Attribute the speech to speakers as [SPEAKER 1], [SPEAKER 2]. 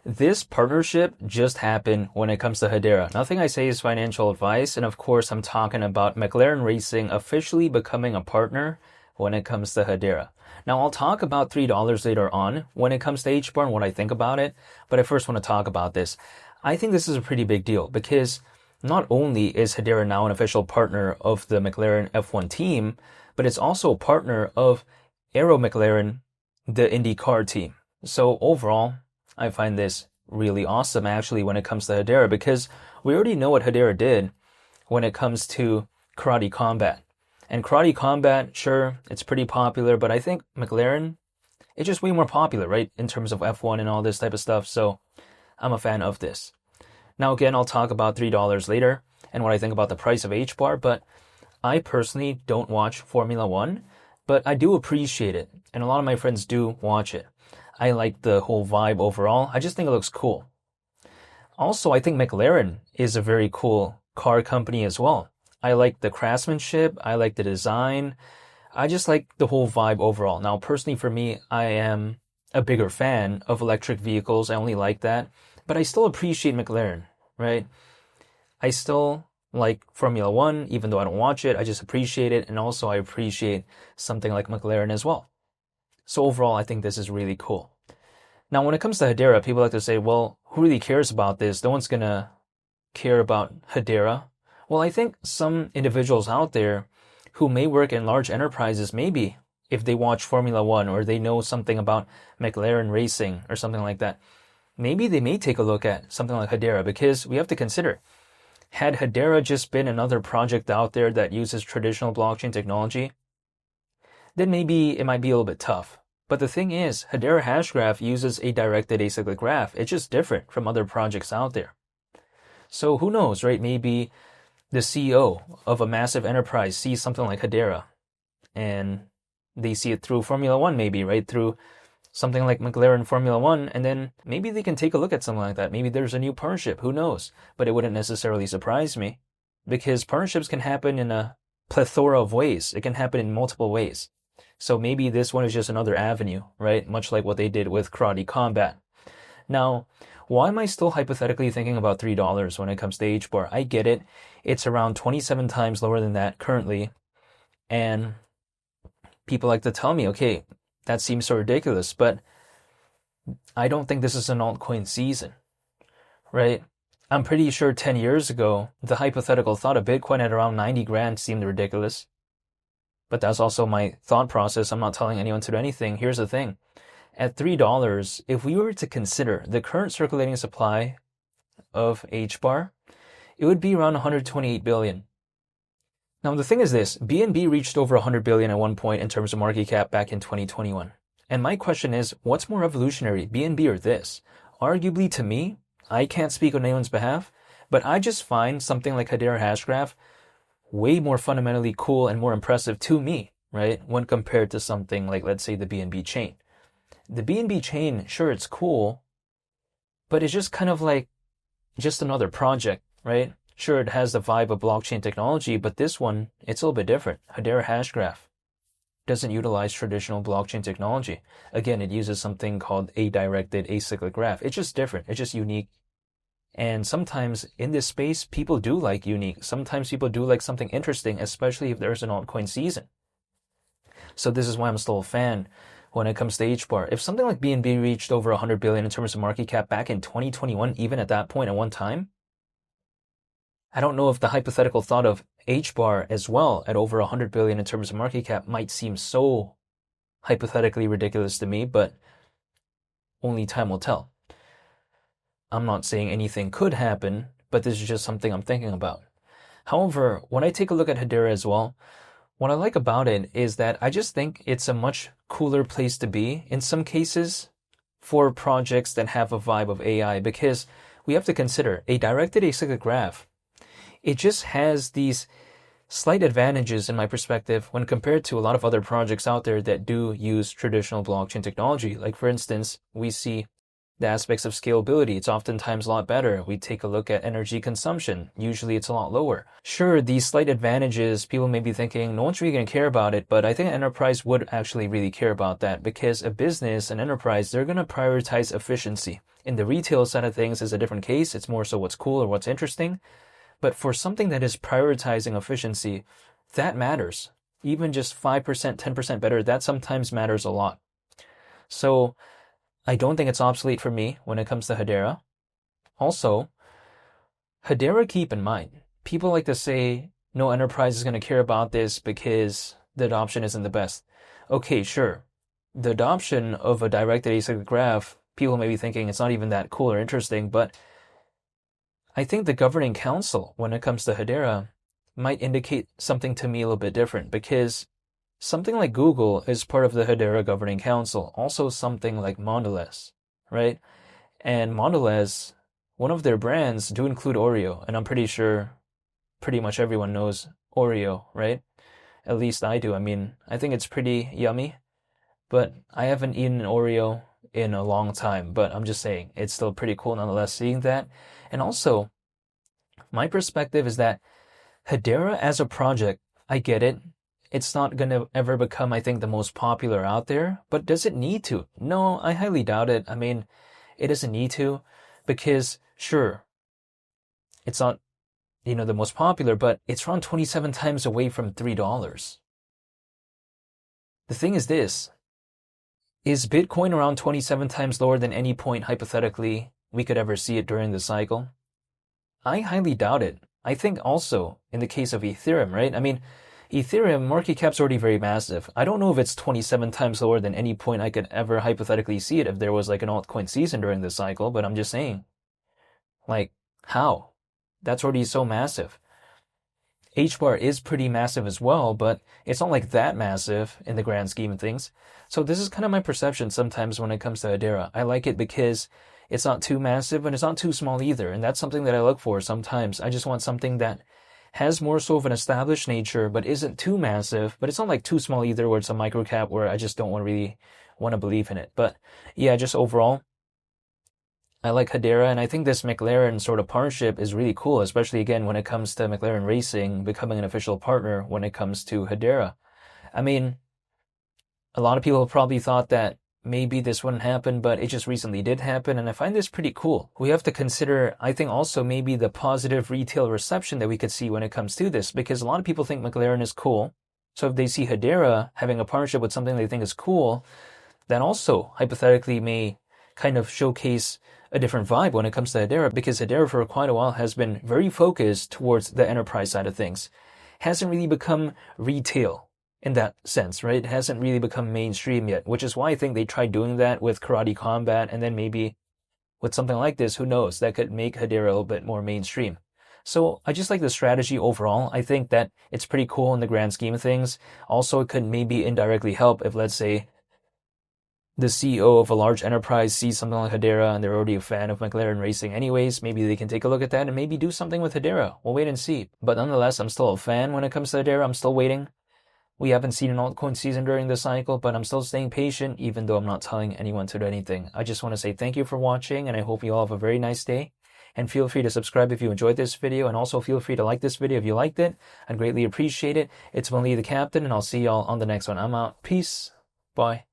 [SPEAKER 1] This partnership just happened when it comes to Hedera. Nothing I say is financial advice, and of course, I'm talking about McLaren Racing officially becoming a partner when it comes to Hedera. Now, I'll talk about $3 later on when it comes to HBAR and what I think about it, but I first want to talk about this. I think this is a pretty big deal because not only is Hedera now an official partner of the McLaren F1 team, but it's also a partner of Aero McLaren, the IndyCar team. So overall, I find this really awesome actually when it comes to Hedera because we already know what Hedera did when it comes to karate combat. And karate combat, sure, it's pretty popular, but I think McLaren, it's just way more popular, right? In terms of F1 and all this type of stuff. So I'm a fan of this. Now, again, I'll talk about $3 later and what I think about the price of HBAR, but I personally don't watch Formula One, but I do appreciate it. And a lot of my friends do watch it. I like the whole vibe overall. I just think it looks cool. Also, I think McLaren is a very cool car company as well. I like the craftsmanship. I like the design. I just like the whole vibe overall. Now, personally for me, I am a bigger fan of electric vehicles. I only like that. But I still appreciate McLaren, right? I still like Formula One, even though I don't watch it. I just appreciate it. And also I appreciate something like McLaren as well. So overall, I think this is really cool. Now, when it comes to Hedera, people like to say, well, who really cares about this? No one's going to care about Hedera. Well, I think some individuals out there who may work in large enterprises, maybe if they watch Formula One or they know something about McLaren racing or something like that, maybe they may take a look at something like Hedera because we have to consider, had Hedera just been another project out there that uses traditional blockchain technology, then maybe it might be a little bit tough. But the thing is, Hedera Hashgraph uses a directed acyclic graph. It's just different from other projects out there. So who knows, right? Maybe the CEO of a massive enterprise sees something like Hedera and they see it through Formula One maybe, right? Through something like McLaren Formula One, and then maybe they can take a look at something like that. Maybe there's a new partnership, who knows? But it wouldn't necessarily surprise me because partnerships can happen in a plethora of ways. It can happen in multiple ways. So maybe this one is just another avenue, right? Much like what they did with karate combat. Now, why am I still hypothetically thinking about $3 when it comes to HBAR? I get it. It's around 27 times lower than that currently. And people like to tell me, okay, that seems so ridiculous, but I don't think this is an altcoin season, right? I'm pretty sure 10 years ago, the hypothetical thought of Bitcoin at around 90 grand seemed ridiculous. But that's also my thought process. I'm not telling anyone to do anything. Here's the thing. At $3, if we were to consider the current circulating supply of HBAR, it would be around 128 billion. Now, the thing is this, BNB reached over 100 billion at one point in terms of market cap back in 2021. And my question is, what's more revolutionary, BNB or this? Arguably to me, I can't speak on anyone's behalf, but I just find something like Hedera Hashgraph way more fundamentally cool and more impressive to me, right? When compared to something like, let's say, the BNB chain. The BNB chain, sure, it's cool, but it's just kind of like just another project, right? Sure, it has the vibe of blockchain technology, but this one, it's a little bit different. Hedera Hashgraph doesn't utilize traditional blockchain technology. Again, it uses something called a directed acyclic graph. It's just different. It's just unique. And sometimes in this space, people do like unique. Sometimes people do like something interesting, especially if there's an altcoin season. So this is why I'm still a fan when it comes to HBAR. If something like BNB reached over 100 billion in terms of market cap back in 2021, even at that point at one time, I don't know if the hypothetical thought of HBAR as well at over 100 billion in terms of market cap might seem so hypothetically ridiculous to me, but only time will tell. I'm not saying anything could happen, but this is just something I'm thinking about. However, when I take a look at Hedera as well, what I like about it is that I just think it's a much cooler place to be in some cases for projects that have a vibe of AI, because we have to consider a directed acyclic graph. It just has these slight advantages in my perspective when compared to a lot of other projects out there that do use traditional blockchain technology. Like for instance, we see the aspects of scalability, it's oftentimes a lot better. We take a look at energy consumption. Usually it's a lot lower. Sure, these slight advantages, people may be thinking, no one's really going to care about it, but I think an enterprise would actually really care about that because a business, an enterprise, they're going to prioritize efficiency. In the retail side of things is a different case. It's more so what's cool or what's interesting. But for something that is prioritizing efficiency, that matters. Even just 5%, 10% better, that sometimes matters a lot. So I don't think it's obsolete for me when it comes to Hedera. Also, Hedera, keep in mind, people like to say no enterprise is going to care about this because the adoption isn't the best. Okay, sure. The adoption of a directed acyclic graph, people may be thinking it's not even that cool or interesting, but I think the governing council, when it comes to Hedera, might indicate something to me a little bit different because something like Google is part of the Hedera governing council. Also something like Mondelez, right? And Mondelez, one of their brands do include Oreo, and I'm pretty sure pretty much everyone knows Oreo, right? At least I do. I mean, I think it's pretty yummy, but I haven't eaten an Oreo in a long time, but I'm just saying it's still pretty cool nonetheless seeing that. And also, my perspective is that Hedera as a project, I get it. It's not going to ever become, I think, the most popular out there, but does it need to? No, I highly doubt it. I mean, it doesn't need to because, sure, it's not, the most popular, but it's around 27 times away from $3. The thing is this, is Bitcoin around 27 times lower than any point, hypothetically, we could ever see it during the cycle? I highly doubt it. I think also, in the case of Ethereum, right? I mean, Ethereum market cap's already very massive. I don't know if it's 27 times lower than any point I could ever hypothetically see it if there was like an altcoin season during this cycle, but I'm just saying, like, how? That's already so massive. HBAR is pretty massive as well, but it's not like that massive in the grand scheme of things. So this is kind of my perception sometimes when it comes to Hedera. I like it because it's not too massive and it's not too small either, and that's something that I look for sometimes. I just want something that has more so of an established nature, but isn't too massive, but it's not like too small either where it's a micro cap where I just don't really want to believe in it. But yeah, just overall, I like Hedera, and I think this McLaren sort of partnership is really cool, especially again when it comes to McLaren Racing becoming an official partner when it comes to Hedera. I mean, a lot of people probably thought that maybe this wouldn't happen, but it just recently did happen, and I find this pretty cool. We have to consider, I think, also maybe the positive retail reception that we could see when it comes to this, because a lot of people think McLaren is cool. So if they see Hedera having a partnership with something they think is cool, that also hypothetically may kind of showcase a different vibe when it comes to Hedera, because Hedera for quite a while has been very focused towards the enterprise side of things. Hasn't really become retail in that sense, right? It hasn't really become mainstream yet, which is why I think they tried doing that with Karate Combat, and then maybe with something like this, who knows, that could make Hedera a little bit more mainstream. So I just like the strategy overall. I think that it's pretty cool in the grand scheme of things. Also, it could maybe indirectly help if, let's say, the CEO of a large enterprise sees something like Hedera and they're already a fan of McLaren Racing anyways. Maybe they can take a look at that and maybe do something with Hedera. We'll wait and see. But nonetheless, I'm still a fan when it comes to Hedera. I'm still waiting. We haven't seen an altcoin season during this cycle, but I'm still staying patient, even though I'm not telling anyone to do anything. I just want to say thank you for watching, and I hope you all have a very nice day. And feel free to subscribe if you enjoyed this video, and also feel free to like this video if you liked it. I'd greatly appreciate it. It's Lee the Captain, and I'll see y'all on the next one. I'm out. Peace. Bye.